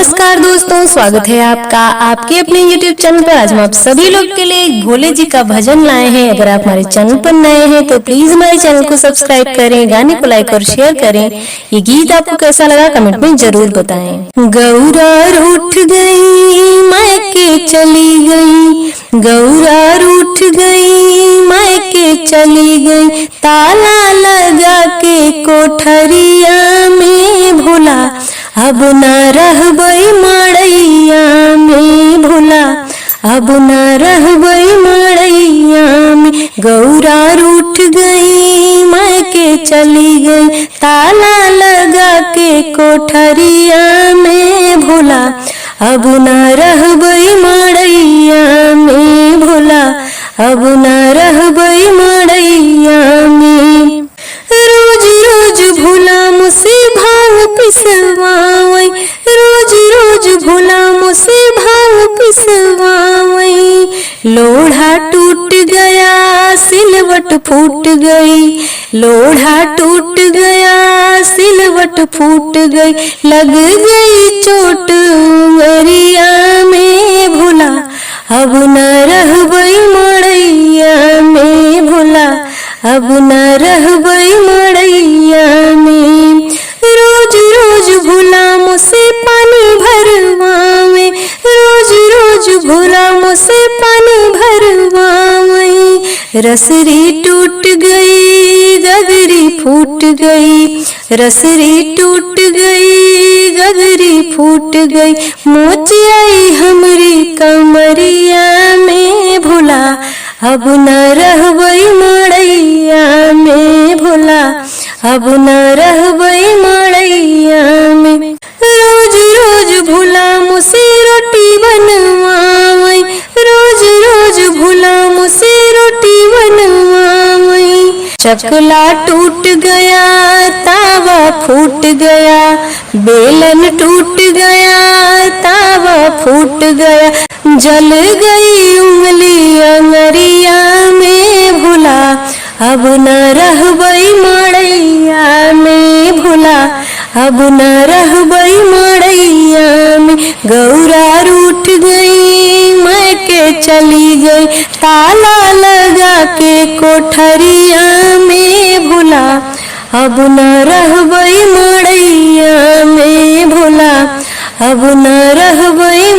नमस्कार दोस्तों, स्वागत है आपका आपके अपने YouTube चैनल पर। आज हम आप सभी लोग के लिए एक भोले जी का भजन लाए हैं। अगर आप हमारे चैनल पर नए हैं तो प्लीज हमारे चैनल को सब्सक्राइब करें, गाने को लाइक और शेयर करें। ये गीत आपको कैसा लगा कमेंट में जरूर बताएं। गौरा रूठ गई मायके चली गई, गौरा रूठ गई मायके चली गई, ताला लगा के कोठरिया में भोला अब न रहबई मड़ैया में भोला, अब न रहबई मड़ैया में। गौरा रूठ गई मायके चली गई, ताला लगा के कोठरिया में भोला अब न रहबई मड़ैया में भोला, अब न रहबई मड़ैया में। रोज रोज भोला मुझसे भाव पिसवावई, रोज रोज भोला मुझसे भाव पिसवावई। लोढ़ा टूट गया सिलवट फूट गई, लोढ़ा टूट गया सिलवट फूट गई, लग गई चोट उंगरिया में भोला अब न रहबई मड़ैया में भोला, अब न रहबई मड़ैया में। रोज रोज भोला मुझसे पानी भरवावे, रोज रोज भोला मुझसे पानी भरवावे। रसरी टूट गई गगरी फूट गई, रसरी टूट गई गगरी फूट गई, मोच आई हमरी कमरिया में भोला अब न रहबई मड़ैया में भोला, अब न रहबई मड़ैया में। रोज रोज भोला मुझसे रोटी बनवावई, रोज रोज भोला मुझसे रोटी बनवावई। चकला टूट गया तावा फूट गया, बेलन टूट गया तावा फूट गया, जल गई उंगली अंगरिया में भोला अब न रहबई मड़ैया में भोला, अब न रहबई मड़ैया में। गौरा रूठ गई मायके चली गई, ताला लगा के कोठरिया में भोला अब न रहबई मड़ैया में भोला, अब न रहबई